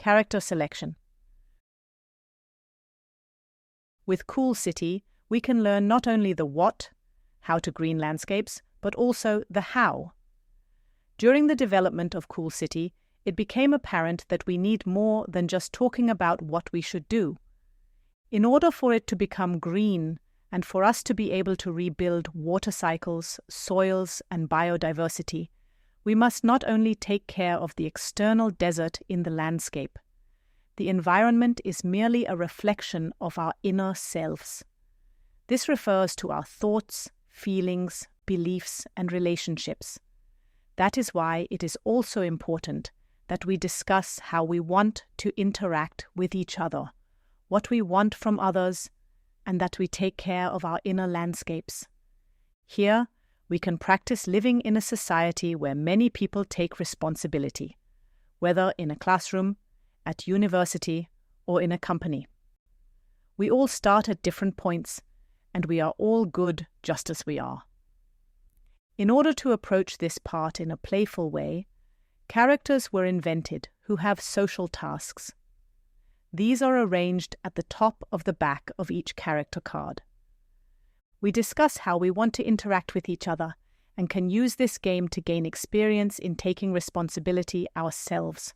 Character selection. With Cool City, we can learn not only the what, how to green landscapes, but also the how. During the development of Cool City, it became apparent that we need more than just talking about what we should do. In order for it to become green and for us to be able to rebuild water cycles, soils, and biodiversity, we must not only take care of the external desert in the landscape. The environment is merely a reflection of our inner selves. This refers to our thoughts, feelings, beliefs, and relationships. That is why it is also important that we discuss how we want to interact with each other, what we want from others, and that we take care of our inner landscapes. Here, we can practice living in a society where many people take responsibility, whether in a classroom, at university, or in a company. We all start at different points, and we are all good just as we are. In order to approach this part in a playful way, characters were invented who have social tasks. These are arranged at the top of the back of each character card. We discuss how we want to interact with each other and can use this game to gain experience in taking responsibility ourselves.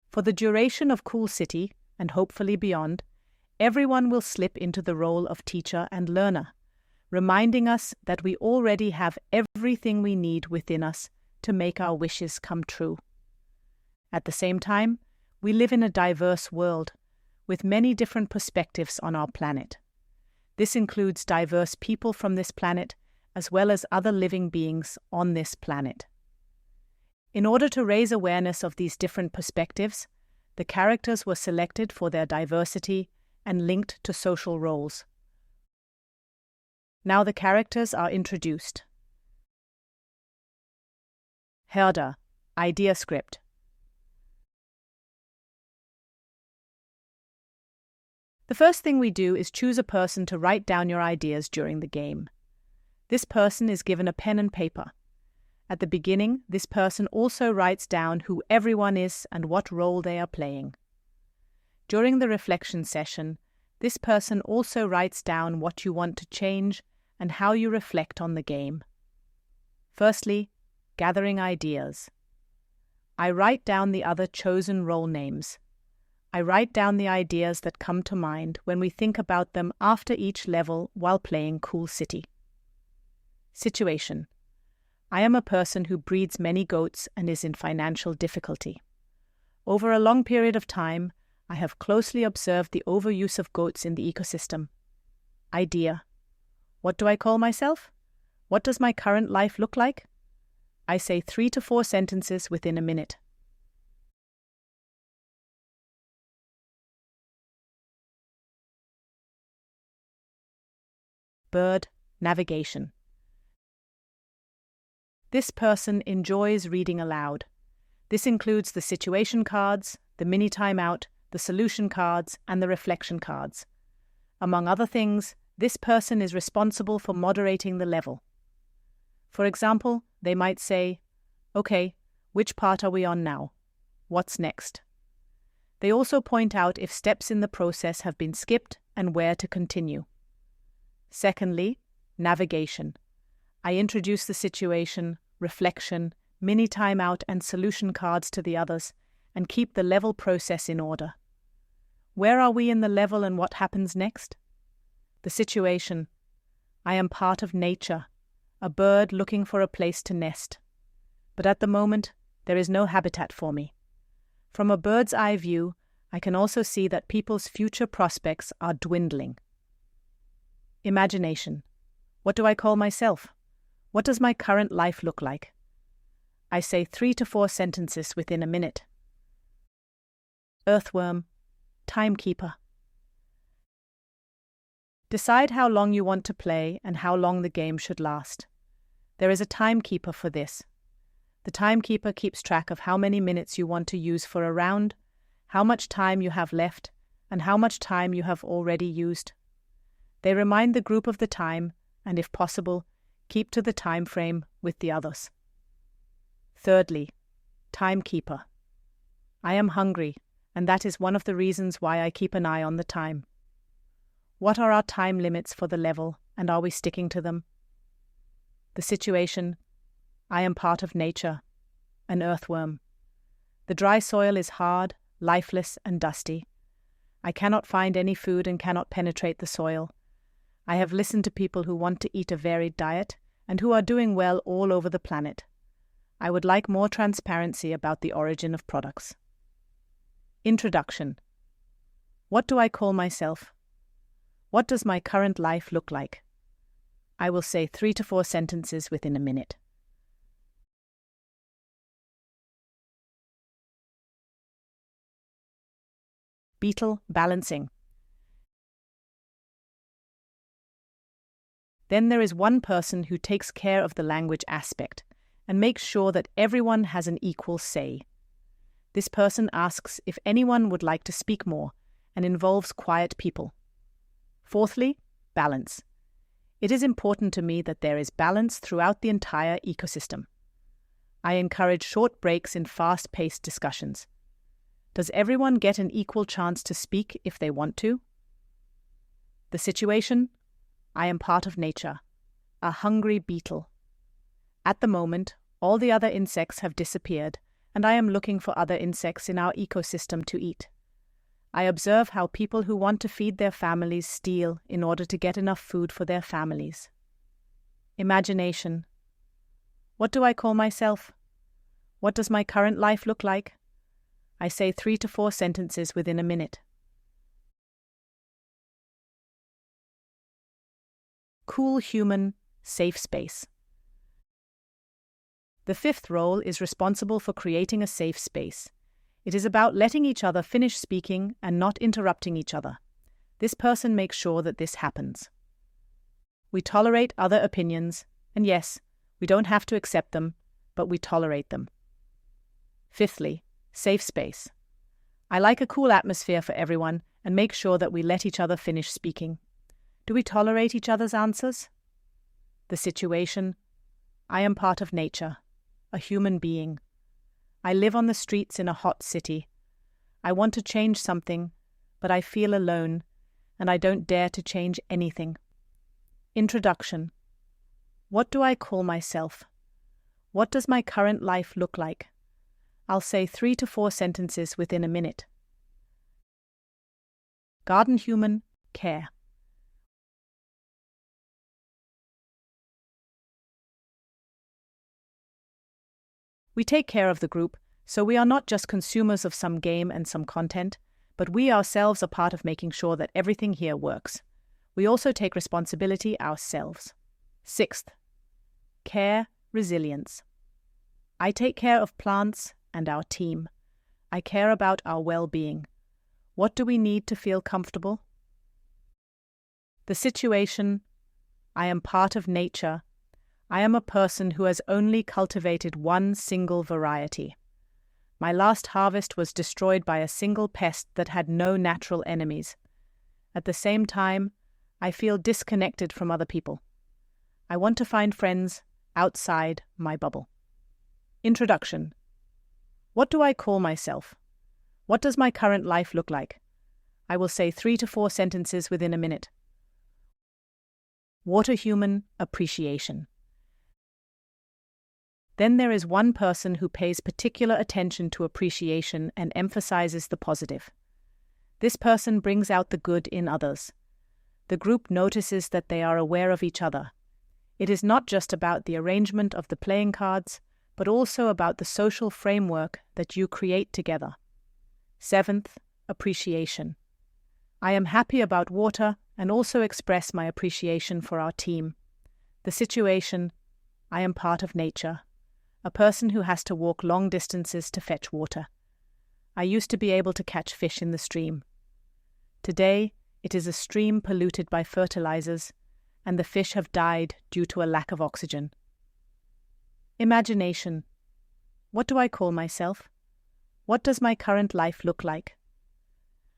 For the duration of Cool City, and hopefully beyond, everyone will slip into the role of teacher and learner, reminding us that we already have everything we need within us to make our wishes come true. At the same time, we live in a diverse world, with many different perspectives on our planet. This includes diverse people from this planet, as well as other living beings on this planet. In order to raise awareness of these different perspectives, the characters were selected for their diversity and linked to social roles. Now the characters are introduced. Herder, idea script. The first thing we do is choose a person to write down your ideas during the game. This person is given a pen and paper. At the beginning, this person also writes down who everyone is and what role they are playing. During the reflection session, this person also writes down what you want to change and how you reflect on the game. Firstly, gathering ideas. I write down the other chosen role names. I write down the ideas that come to mind when we think about them after each level while playing Cool City. Situation. I am a person who breeds many goats and is in financial difficulty. Over a long period of time, I have closely observed the overuse of goats in the ecosystem. Idea. What do I call myself? What does my current life look like? I say 3 to 4 sentences within a minute. Bird, navigation. This person enjoys reading aloud. This includes the situation cards, the mini timeout, the solution cards, and the reflection cards. Among other things, this person is responsible for moderating the level. For example, they might say, "Okay, which part are we on now? What's next?" They also point out if steps in the process have been skipped and where to continue. Secondly, navigation. I introduce the situation, reflection, mini timeout, and solution cards to the others and keep the level process in order. Where are we in the level and what happens next? The situation. I am part of nature, a bird looking for a place to nest. But at the moment, there is no habitat for me. From a bird's eye view, I can also see that people's future prospects are dwindling. Imagination. What do I call myself? What does my current life look like? I say 3 to 4 sentences within a minute. Earthworm, timekeeper. Decide how long you want to play and how long the game should last. There is a timekeeper for this. The timekeeper keeps track of how many minutes you want to use for a round, how much time you have left, and how much time you have already used. They remind the group of the time, and if possible, keep to the time frame with the others. Thirdly, timekeeper. I am hungry, and that is one of the reasons why I keep an eye on the time. What are our time limits for the level, and are we sticking to them? The situation: I am part of nature, an earthworm. The dry soil is hard, lifeless, and dusty. I cannot find any food and cannot penetrate the soil. I have listened to people who want to eat a varied diet and who are doing well all over the planet. I would like more transparency about the origin of products. Introduction. What do I call myself? What does my current life look like? I will say 3 to 4 sentences within a minute. Beetle balancing. Then there is one person who takes care of the language aspect and makes sure that everyone has an equal say. This person asks if anyone would like to speak more and involves quiet people. Fourthly, balance. It is important to me that there is balance throughout the entire ecosystem. I encourage short breaks in fast-paced discussions. Does everyone get an equal chance to speak if they want to? The situation: I am part of nature, a hungry beetle. At the moment, all the other insects have disappeared, and I am looking for other insects in our ecosystem to eat. I observe how people who want to feed their families steal in order to get enough food for their families. Imagination. What do I call myself? What does my current life look like? I say 3 to 4 sentences within a minute. Cool human, safe space. The fifth role is responsible for creating a safe space. It is about letting each other finish speaking and not interrupting each other. This person makes sure that this happens. We tolerate other opinions, and yes, we don't have to accept them, but we tolerate them. Fifthly, safe space. I like a cool atmosphere for everyone and make sure that we let each other finish speaking. Do we tolerate each other's answers? The situation: I am part of nature, a human being. I live on the streets in a hot city. I want to change something, but I feel alone, and I don't dare to change anything. Introduction. What do I call myself? What does my current life look like? I'll say 3 to 4 sentences within a minute. Garden human, care. We take care of the group, so we are not just consumers of some game and some content, but we ourselves are part of making sure that everything here works. We also take responsibility ourselves. Sixth, care, resilience. I take care of plants and our team. I care about our well-being. What do we need to feel comfortable? The situation: I am part of nature. I am a person who has only cultivated one single variety. My last harvest was destroyed by a single pest that had no natural enemies. At the same time, I feel disconnected from other people. I want to find friends outside my bubble. Introduction. What do I call myself? What does my current life look like? I will say 3 to 4 sentences within a minute. Water human, appreciation. Then there is one person who pays particular attention to appreciation and emphasizes the positive. This person brings out the good in others. The group notices that they are aware of each other. It is not just about the arrangement of the playing cards, but also about the social framework that you create together. Seventh, appreciation. I am happy about water and also express my appreciation for our team. The situation: I am part of nature, a person who has to walk long distances to fetch water. I used to be able to catch fish in the stream. Today, it is a stream polluted by fertilizers, and the fish have died due to a lack of oxygen. Imagination. What do I call myself? What does my current life look like?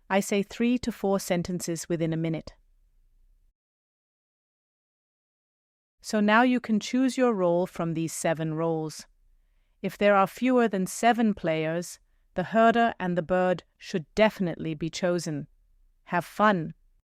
I say 3 to 4 sentences within a minute. So now you can choose your role from these 7 roles. If there are fewer than 7 players, the herder and the bird should definitely be chosen. Have fun.